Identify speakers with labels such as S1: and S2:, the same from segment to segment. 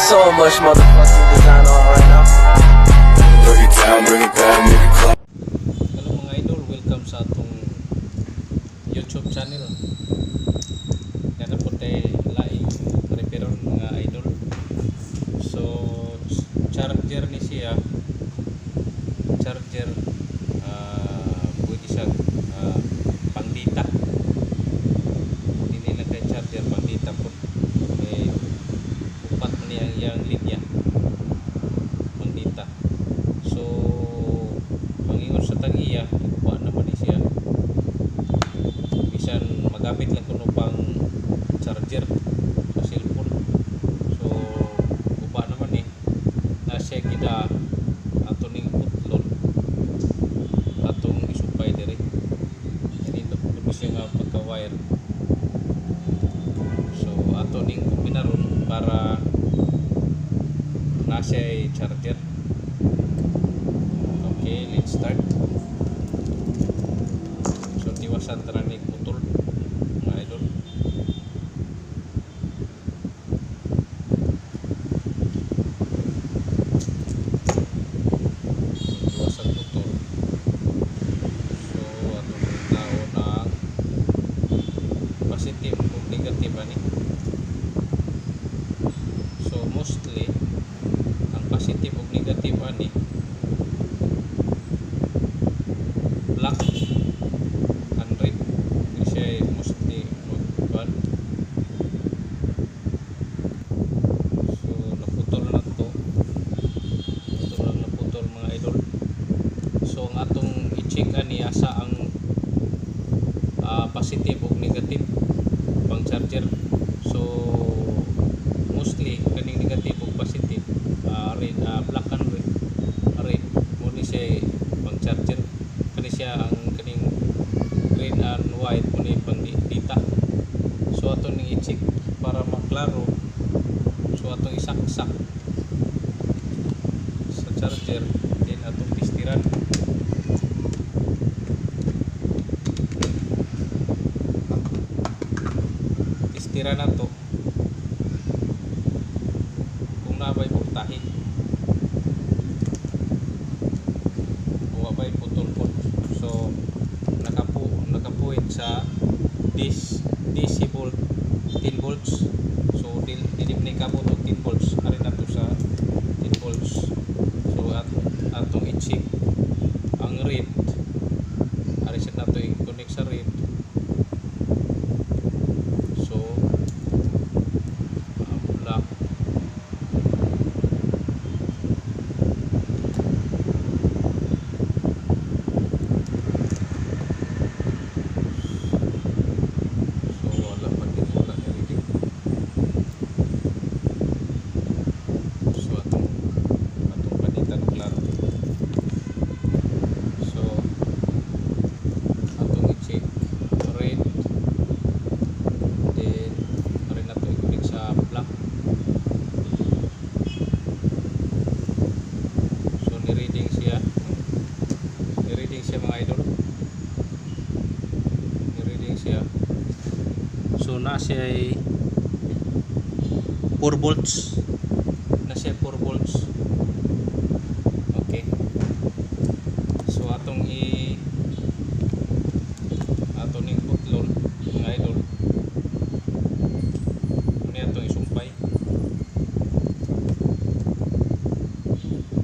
S1: So much motherfucking design on right now.
S2: Bring it down, bring it down, make it clap.
S3: Hello mga idol, welcome sa atong YouTube channel. Yan po tayo laing reparon mga idol. So charger ni siya, charger pwede siya pangdita. Hindi lang kay charger pangdita po. Upat niya yang linya pangdita. So pangingon sa tag-iya, kuha naman ni siya. Bisan magamit lang kuno pang charger sa cellphone. So kuha naman ni na siya gida ato ning putlon atong isupay diri. Dito po siya nga pagka-wire. So ato ning kumpinaron para na siya charger. Okay, let's start. So tiwasan tara ni putol mga idol. Tiwasan putol. So atong tao ng positive o negative ani. So mostly ang positive o negative ani black 100 kasi mostly mag-ban. So naputol na to, naputol mga idol. So ang atong i-check ani asa ang positive o negative pang charger. So mostly kaning negative o positive red, black and red mo ni siya pang charger. Kani siya ang kaning green and white mo ni pang dita. So ato ning i-check para maklaro. So atong isaksak sa charger then atong pistiran. Pistiran nato kung nabay voltahe. Buwabay putol po. So nakapuit sa DC volt 10 volts. So dinip ni kabot og 10 volts ari nato sa 10 volts. So atong i-check ang red. Ari sa nato i-connect sa red. So black. So na siya ay 4 volts. Na siya 4 volts. Okay. So atong atong ning putlon mga idol. Ni atong isumpay.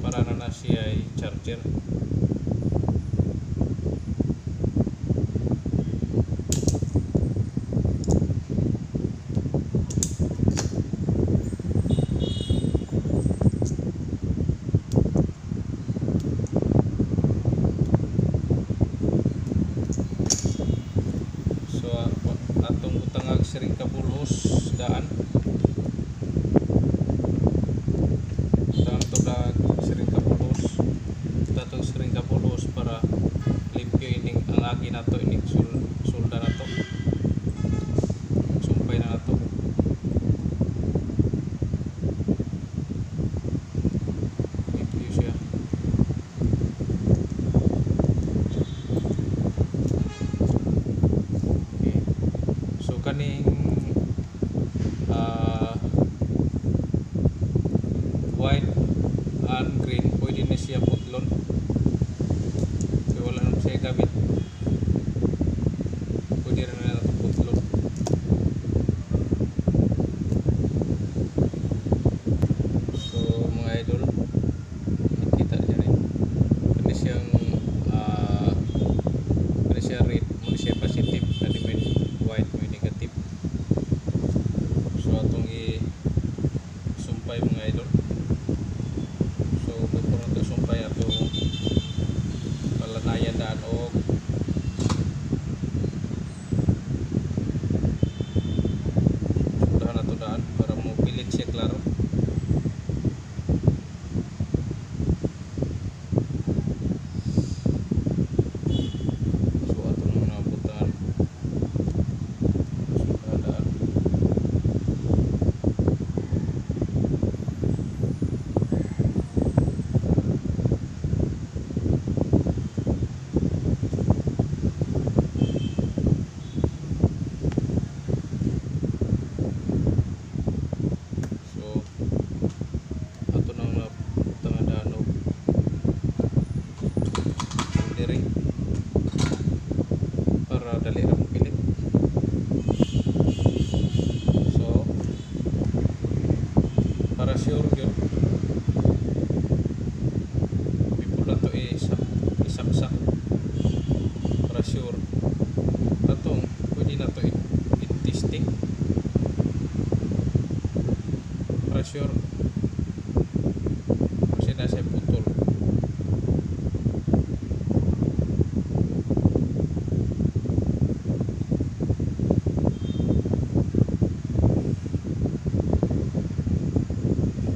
S3: Para na siya ay charger. Atong butangag siring kabulos daan. Atong siring kabulos. Atong para sure yun. Before na to isaksak para sure. Atong pwede na to i-testing para sure. Kasi nasa putol.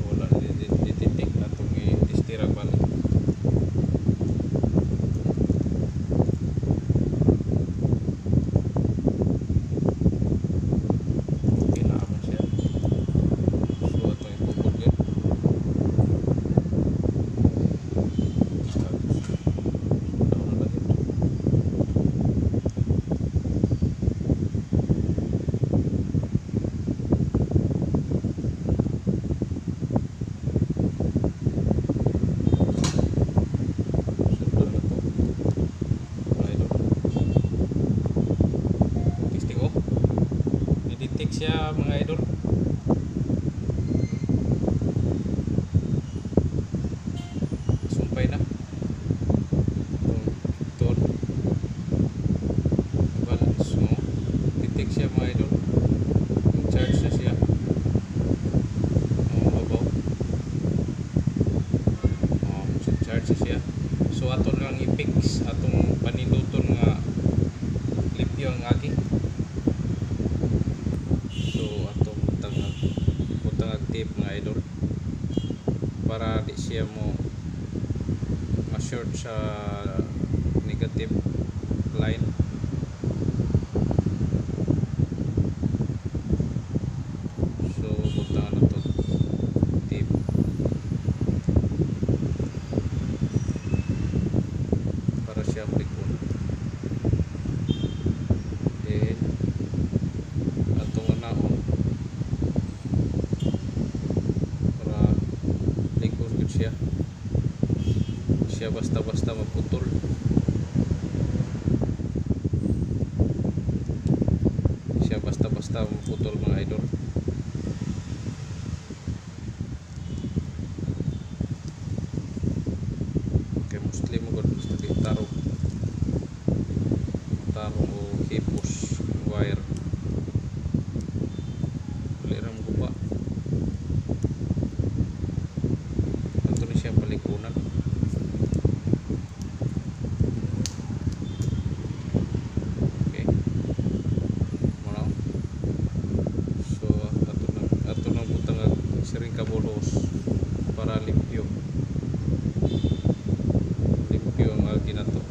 S3: Wala dititik atong i-testira balik. Okay na ako siya. So atong ipupod yun. Down na dito. Sundan na to. Mga idol. Testing oh. Nidetect siya mga idol. Sumpay na. Itong balance mo. Detect siya mga idol. Yung charge na siya. Ang mabaw. Charge na siya. So ato lang i-fix atong paninduton nga limpyo ang agi. So atong butang tape mga idol para di siya mo ma-short sa negative line. So butang na to tape para siya malikon. Then atong anaon para likon gud siya. Siya basta-basta maputol. Siya basta-basta maputol mga idol. Kay Muslim mo gud gusto di tarong o hipos wire. Dili ra mo guba. Ato ni siya palikunan. Okay. Muna. So ato nang butang ang siring kabulos para limpyo. Limpyo ang agi na to.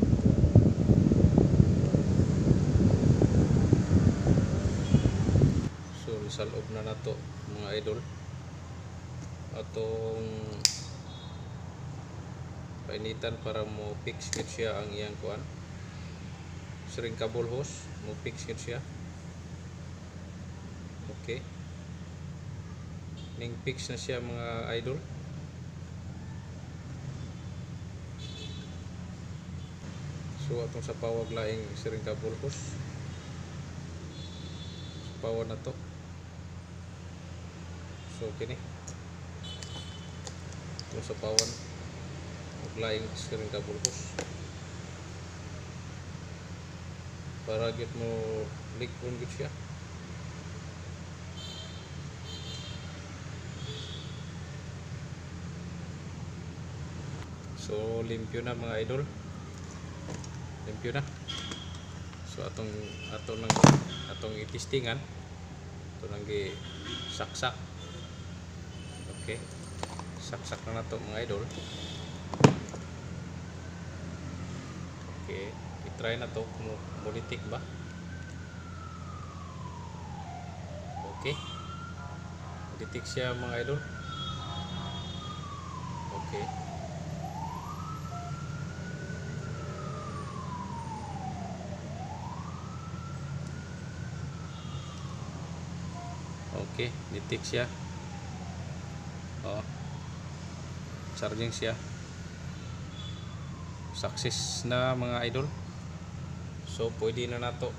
S3: So sa loob na nato mga idol. Atong painitan para mo fix gid siya ang iyang kuan. Siring cable hose mo fix gid siya. Okay. Ning fix na siya mga idol. So atong sa pawag laing siring cable hose. Pawa na to. So kini. Itong sa pawan ug laing siring cable hose. Para gid mo likon gid siya. So limpyo na mga idol. Limpyo na. So atong itestingan. Ito nang saksak. Okay. Saksak na nato mga idol. Okay, i-try na to kung politik ba. Okay. Politik siya mga idol. Okay. Okay, detect siya. Oh. Charging siya. Success na mga idol. So pwede na nato.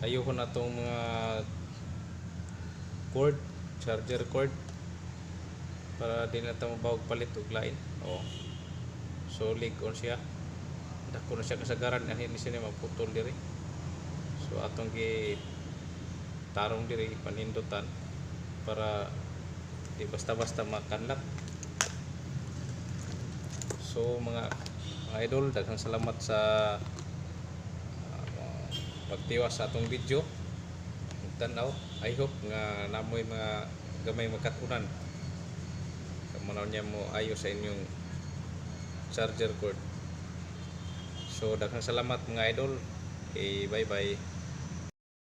S3: Ayoko na tong mga cord, charger cord. para di na ta mabawag palit og lain. Oh. So lig on siya. Dako na siya kasagaran ani ni siya maputol diri. So atong gi tarong diri panindutan para di basta-basta makanlat. So mga idol, daghang salamat sa pagtiwas sa atong video. Tanaw, I hope nga namoy mga gamay magkatunan. Kamanaw niya mo ayo sa inyong charger cord. So daghang salamat mga idol. Okay, bye bye.